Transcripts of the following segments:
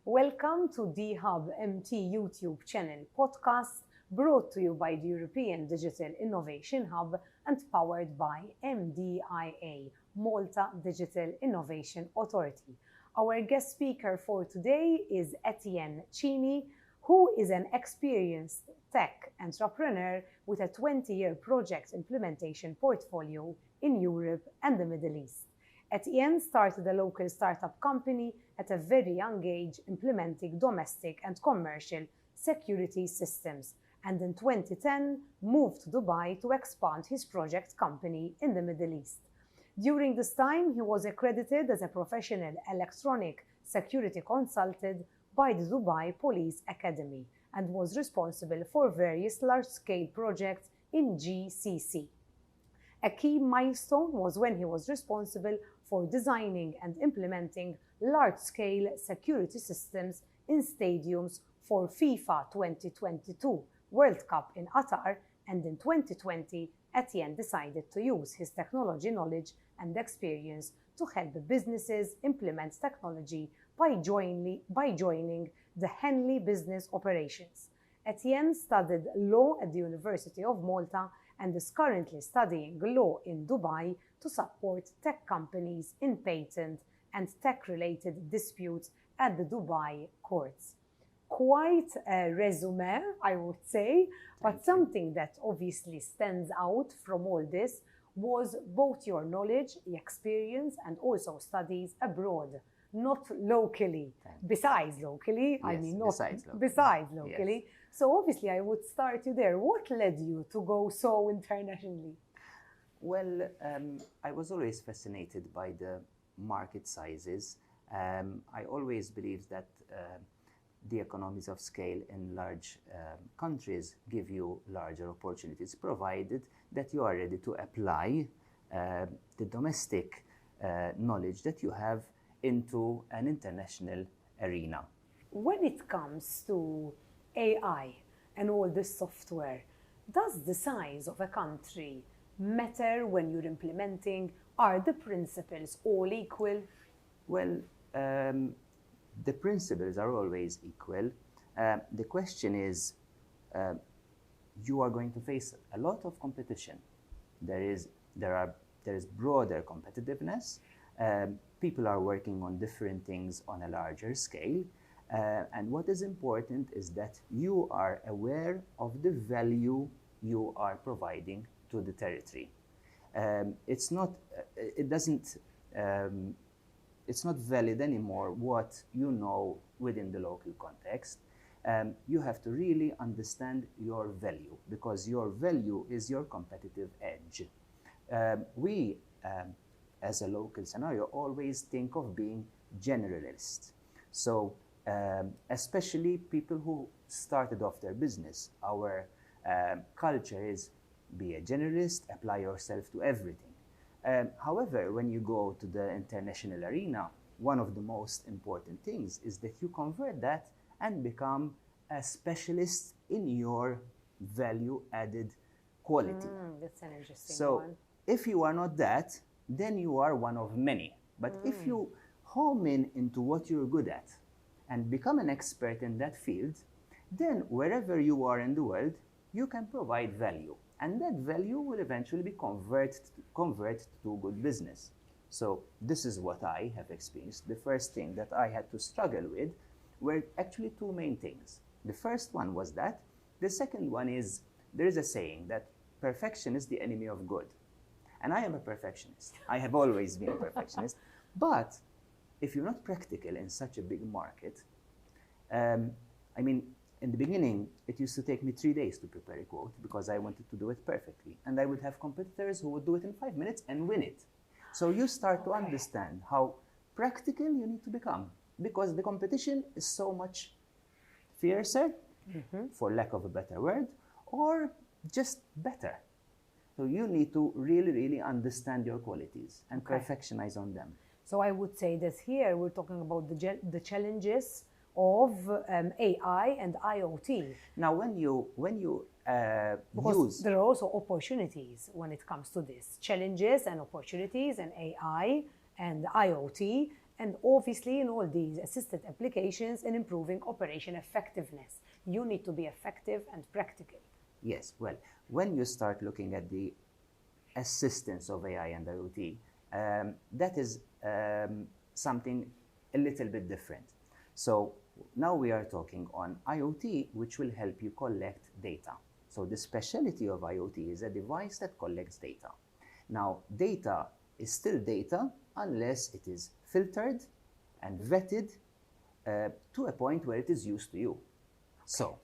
Welcome to D-Hub MT YouTube channel podcast brought to you by the European Digital Innovation Hub and powered by MDIA, Malta Digital Innovation Authority. Our guest speaker for today is Etienne Cini, who is an experienced tech entrepreneur with a 20-year project implementation portfolio in Europe and the Middle East. Etienne started a local startup company at a very young age, implementing domestic and commercial security systems, and in 2010 moved to Dubai to expand his project company in the Middle East. During this time, he was accredited as a professional electronic security consultant by the Dubai Police Academy and was responsible for various large-scale projects in GCC. A key milestone was when he was responsible for designing and implementing large-scale security systems in stadiums for FIFA 2022 World Cup in Qatar, and in 2020, Etienne decided to use his technology knowledge and experience to help businesses implement technology by joining the Henley Business Operations. Etienne studied law at the University of Malta and is currently studying law in Dubai to support tech companies in patent and tech-related disputes at the Dubai courts. Quite a resume, I would say, but something that obviously stands out from all this was both your knowledge, experience, and also studies abroad, not locally. Besides locally, besides locally. Yes. So obviously I would start you there. What led you to go so internationally? Well, I was always fascinated by the market sizes. I always believed that the economies of scale in large countries give you larger opportunities, provided that you are ready to apply the domestic knowledge that you have into an international arena. When it comes to AI and all this software, does the size of a country matter when you're implementing? Are the principles all equal? Well, the principles are always equal. The question is, you are going to face a lot of competition. There is broader competitiveness. People are working on different things on a larger scale. And what is important is that you are aware of the value you are providing to the territory. It's not valid anymore what you know within the local context. You have to really understand your value, because your value is your competitive edge. We, as a local scenario, always think of being generalist. So, especially people who started off their business, our culture is be a generalist, apply yourself to everything. However, when you go to the international arena, one of the most important things is that you convert that and become a specialist in your value-added quality. That's an interesting So, one. if you are not that, then you are one of many. But if you home in into what you're good at and become an expert in that field, then wherever you are in the world, you can provide value. And that value will eventually be converted to good business. So this is what I have experienced. The first thing that I had to struggle with were actually two main things. The first one was that. The second one is, there is a saying that perfection is the enemy of good. And I am a perfectionist. I have always been a perfectionist. But if you're not practical in such a big market, in the beginning, it used to take me 3 days to prepare a quote because I wanted to do it perfectly. And I would have competitors who would do it in 5 minutes and win it. So you start to understand how practical you need to become, because the competition is so much fiercer, for lack of a better word, or just better. So you need to really, really understand your qualities and perfectionize on them. So I would say that here we're talking about the challenges of AI and IoT. Now, when you Because there are also opportunities when it comes to this. Challenges and opportunities in AI and IoT And obviously, in all these assisted applications, in improving operation effectiveness, you need to be effective and practical. Yes, well, when you start looking at the assistance of AI and IoT, that is something a little bit different. So now we are talking on IoT, which will help you collect data. So the specialty of IoT is a device that collects data. Now, data is still data unless it is filtered and vetted to a point where it is used to you. So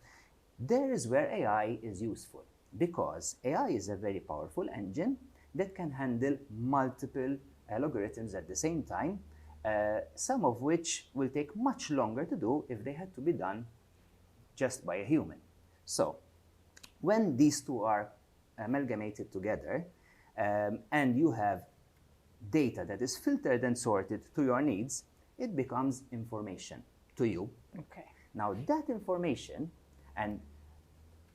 there is where AI is useful, because AI is a very powerful engine that can handle multiple algorithms at the same time, some of which will take much longer to do if they had to be done just by a human. So when these two are amalgamated together, and you have data that is filtered and sorted to your needs, it becomes information to you. Okay. Now that information, and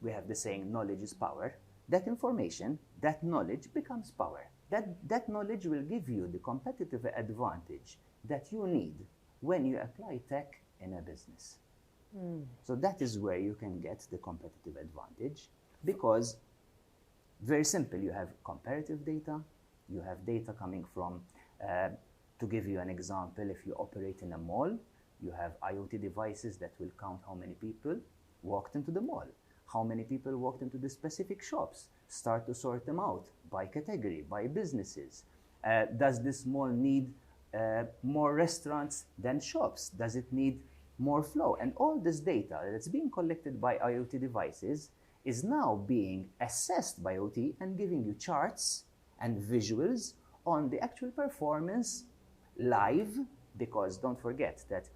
we have the saying, knowledge is power, that information, that knowledge becomes power. That knowledge will give you the competitive advantage that you need when you apply tech in a business. So that is where you can get the competitive advantage, because very simple, you have comparative data, you have data coming from, to give you an example, if you operate in a mall, you have IoT devices that will count how many people walked into the mall, how many people walked into the specific shops, start to sort them out by category, by businesses. Does this mall need more restaurants than shops? Does it need more flow? And all this data that's being collected by IoT devices is now being assessed by IoT and giving you charts and visuals on the actual performance live, because don't forget that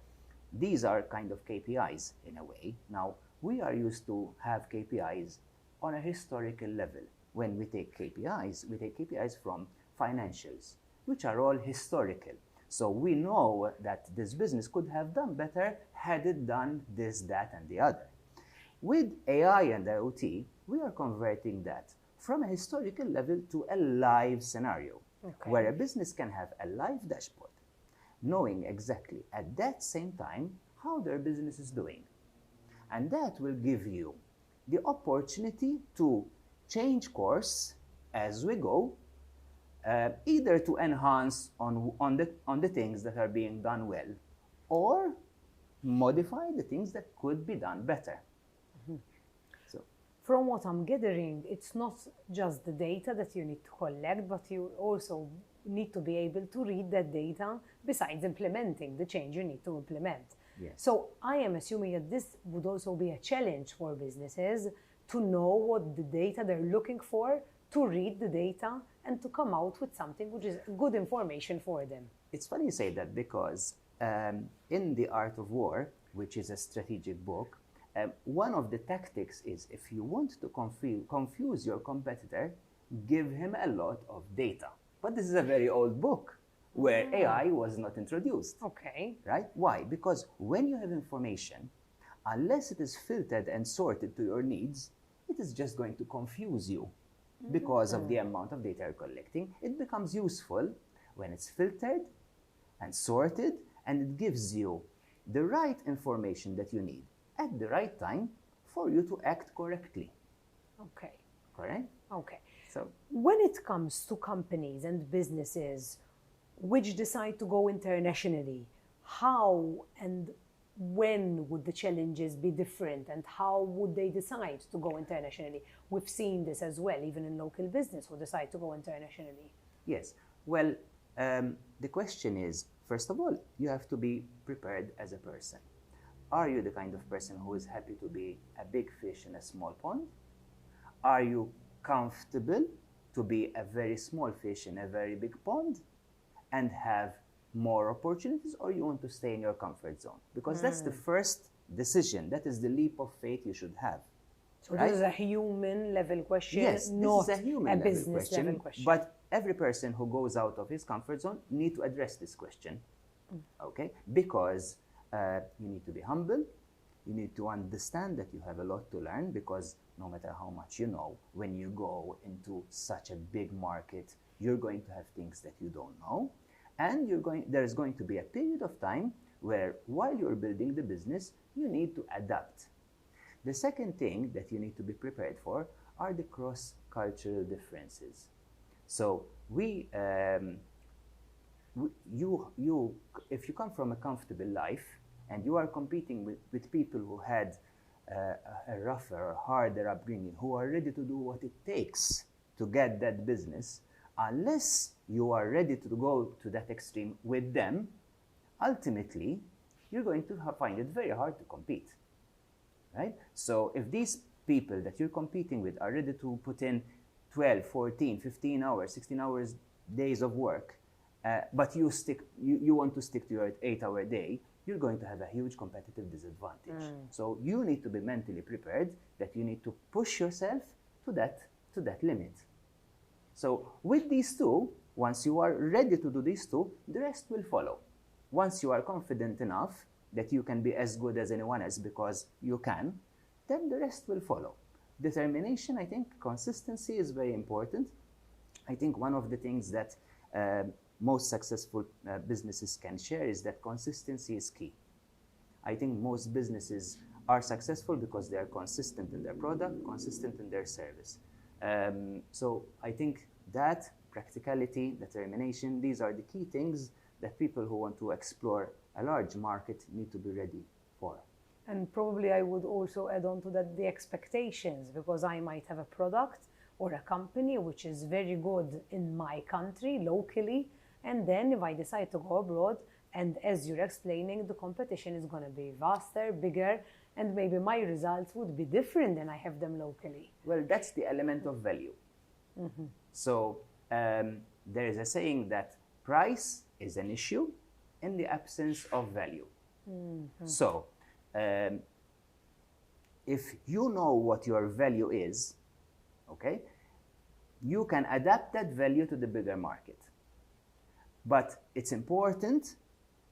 these are kind of KPIs in a way. Now, we are used to have KPIs on a historical level. When we take KPIs from financials, which are all historical. So we know that this business could have done better had it done this, that, and the other. With AI and IoT, we are converting that from a historical level to a live scenario, where a business can have a live dashboard, knowing exactly at that same time how their business is doing. And that will give you the opportunity to change course as we go, either to enhance on the things that are being done well, or modify the things that could be done better. So, from what I'm gathering, it's not just the data that you need to collect, but you also need to be able to read that data besides implementing the change you need to implement. yes. So I am assuming that this would also be a challenge for businesses to know what the data they're looking for, to read the data, and to come out with something which is good information for them. It's funny you say that, because in The Art of War, which is a strategic book, one of the tactics is, if you want to confuse your competitor, give him a lot of data. But this is a very old book where AI was not introduced. Okay. Right? Why? Because when you have information, unless it is filtered and sorted to your needs, it is just going to confuse you because of the amount of data you're collecting. It becomes useful when it's filtered and sorted, and it gives you the right information that you need at the right time for you to act correctly. Okay. Correct? Okay. So, when it comes to companies and businesses which decide to go internationally, how and when would the challenges be different, and how would they decide to go internationally? We've seen this as well, even in local business who decide to go internationally. yes. Well, the question is, first of all, you have to be prepared as a person. Are you the kind of person who is happy to be a big fish in a small pond? Are you comfortable to be a very small fish in a very big pond and have more opportunities, or you want to stay in your comfort zone? Because that's the first decision. That is the leap of faith you should have. So right? this is a human level question, Yes, not this is a human level business level question. But every person who goes out of his comfort zone need to address this question, okay? Because you need to be humble. You need to understand that you have a lot to learn, because no matter how much you know, when you go into such a big market, you're going to have things that you don't know. And there's going to be a period of time where while you're building the business, you need to adapt. The second thing that you need to be prepared for are the cross-cultural differences. So if you come from a comfortable life and you are competing with people who had a rougher or harder upbringing, who are ready to do what it takes to get that business, unless you are ready to go to that extreme with them, ultimately, you're going to find it very hard to compete, right? So if these people that you're competing with are ready to put in 12, 14, 15 hours, 16 hours days of work, but you want to stick to your 8-hour day, you're going to have a huge competitive disadvantage. So you need to be mentally prepared that you need to push yourself to that limit. So with these two, once you are ready to do these two, the rest will follow. Once you are confident enough that you can be as good as anyone else because you can, then the rest will follow. Determination, I think, consistency is very important. I think one of the things that most successful businesses can share is that consistency is key. I think most businesses are successful because they are consistent in their product, consistent in their service. So I think that practicality, determination, these are the key things that people who want to explore a large market need to be ready for. And probably I would also add on to that the expectations, because I might have a product or a company which is very good in my country, locally, and then if I decide to go abroad, and as you're explaining, the competition is going to be vaster, bigger, and maybe my results would be different than I have them locally. Well, that's the element of value. So there is a saying that price is an issue in the absence of value. So if you know what your value is, okay, you can adapt that value to the bigger market. But it's important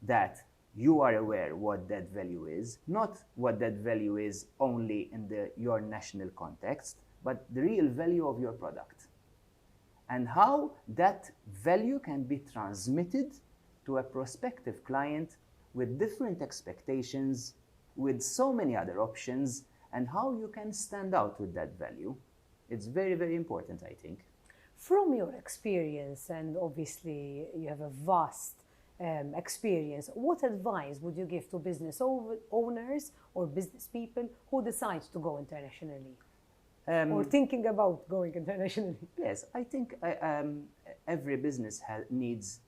that you are aware what that value is, not what that value is only in your national context, but the real value of your product. And how that value can be transmitted to a prospective client with different expectations, with so many other options, and how you can stand out with that value. It's very, very important, I think. From your experience, and obviously you have a vast experience, what advice would you give to business owners or business people who decide to go internationally or thinking about going internationally? Yes, I think every business needs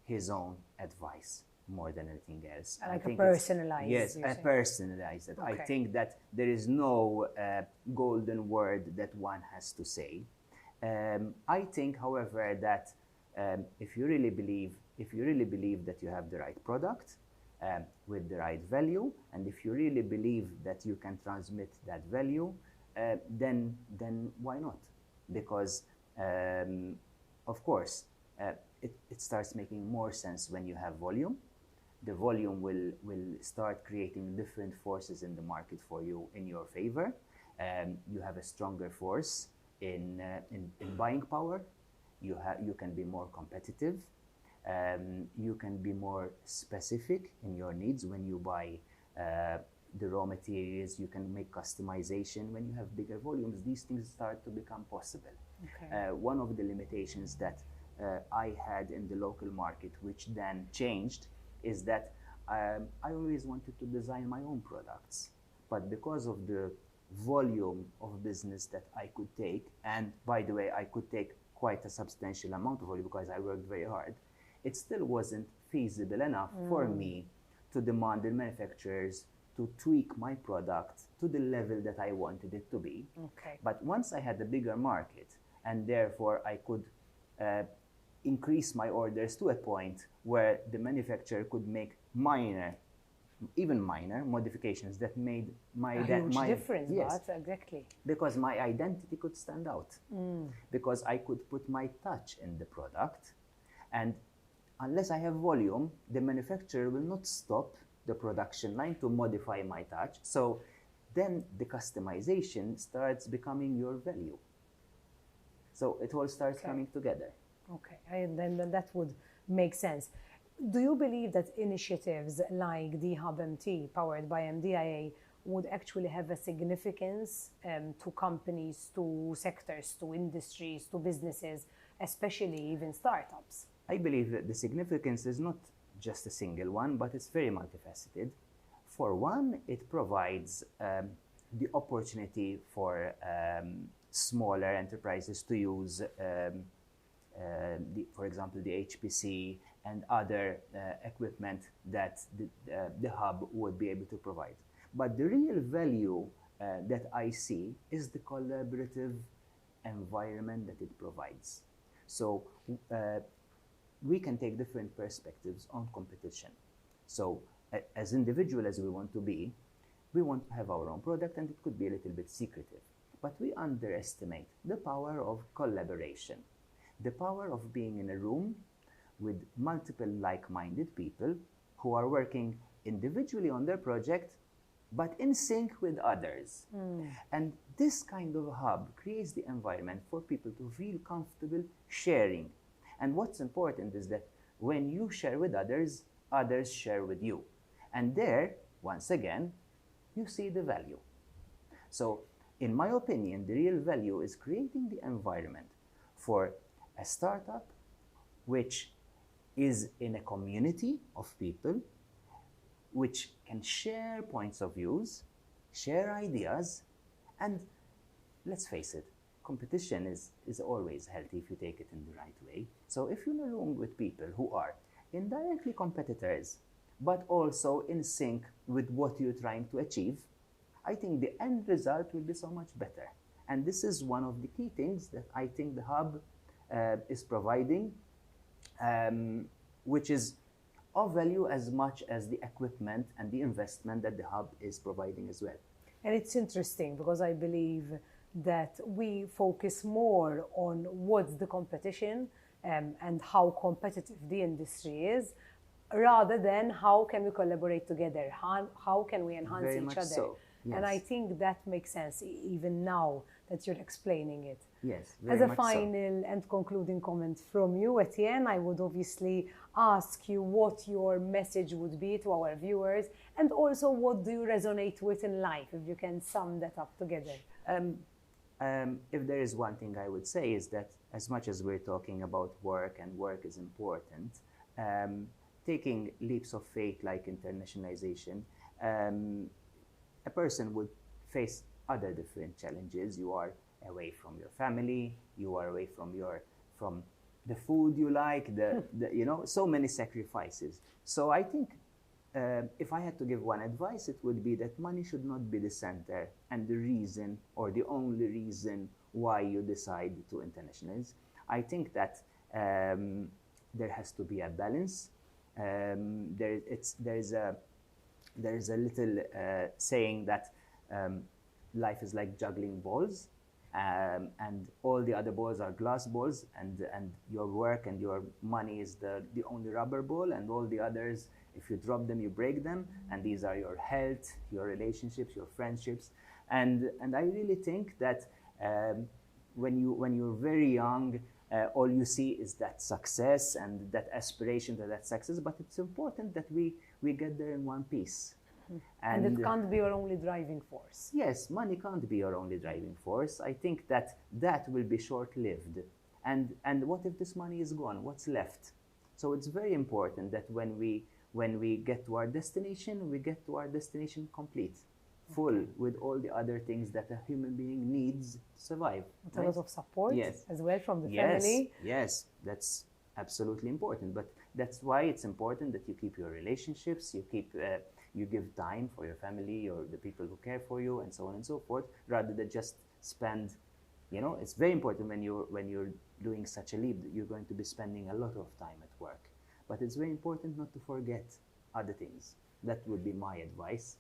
his own advice more than anything else. Like a personalized. Yes, a personalized. Okay. I think that there is no golden word that one has to say. I think, however, that if you really believe that you have the right product with the right value, and if you really believe that you can transmit that value, then why not? Because of course it starts making more sense when you have volume. The volume will start creating different forces in the market for you in your favor. You have a stronger force in buying power. You can be more competitive. You can be more specific in your needs when you buy the raw materials. You can make customization. When you have bigger volumes, these things start to become possible. Okay. One of the limitations that I had in the local market, which then changed, is that I always wanted to design my own products. But because of the volume of business that I could take, and by the way, I could take quite a substantial amount of volume because I worked very hard, it still wasn't feasible enough for me to demand the manufacturers to tweak my product to the level that I wanted it to be. Okay. But once I had a bigger market, and therefore I could increase my orders to a point where the manufacturer could make even minor modifications that made my difference. Yes, exactly. Because my identity could stand out. Because I could put my touch in the product, and unless I have volume, the manufacturer will not stop the production line to modify my touch. So then the customization starts becoming your value. So it all starts coming together. Okay, and then that would makes sense. Do you believe that initiatives like the Hub MT, powered by MDIA, would actually have a significance to companies, to sectors, to industries, to businesses, especially even startups? I believe that the significance is not just a single one, but it's very multifaceted. For one, it provides the opportunity for smaller enterprises to use, for example, the HPC and other equipment that the hub would be able to provide. But the real value that I see is the collaborative environment that it provides. So we can take different perspectives on competition. So as individual as we want to be, we want to have our own product, and it could be a little bit secretive. But we underestimate the power of collaboration, the power of being in a room with multiple like-minded people who are working individually on their project, but in sync with others. And this kind of hub creates the environment for people to feel comfortable sharing. And what's important is that when you share with others, others share with you. And there, once again, you see the value. So, in my opinion, the real value is creating the environment for a startup which is in a community of people which can share points of views, share ideas, and let's face it, competition is always healthy if you take it in the right way. So if you're in a room with people who are indirectly competitors, but also in sync with what you're trying to achieve, I think the end result will be so much better. And this is one of the key things that I think the hub is providing, which is of value as much as the equipment and the investment that the hub is providing as well. And it's interesting because I believe that we focus more on what's the competition and how competitive the industry is, rather than how can we collaborate together, how can we enhance Very each much other. so. Yes. And I think that makes sense even now that you're explaining it. Yes, As very a much so. final and concluding comment from you, Etienne, I would obviously ask you what your message would be to our viewers, and also what do you resonate with in life, if you can sum that up together. If there is one thing I would say is that as much as we're talking about work and work is important, taking leaps of faith like internationalization, a person would face other different challenges. You are away from your family, you are away from the food you like, so many sacrifices. So I think if I had to give one advice, it would be that money should not be the center and the reason or the only reason why you decide to internationalize. I think that there has to be a balance. There is a little saying that life is like juggling balls, and all the other balls are glass balls, and your work and your money is the only rubber ball, and all the others, if you drop them, you break them, and these are your health, your relationships, your friendships, and I really think that when you're very young, all you see is that success and that aspiration to that success, but it's important that we get there in one piece. And it can't be your only driving force. Yes, money can't be your only driving force. I think that will be short-lived. And what if this money is gone? What's left? So it's very important that when we get to our destination, we get to our destination complete, full, with all the other things that a human being needs to survive. With a lot of support as well from the family. Yes, that's absolutely important. But that's why it's important that you keep your relationships, you give time for your family or the people who care for you, and so on and so forth, rather than just spend, it's very important when you're doing such a leap, you're going to be spending a lot of time at work. But it's very important not to forget other things. That would be my advice.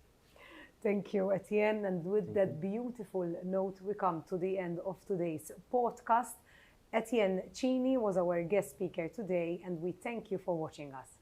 Thank you, Etienne. And with that beautiful note, we come to the end of today's podcast. Etienne Cini was our guest speaker today, and we thank you for watching us.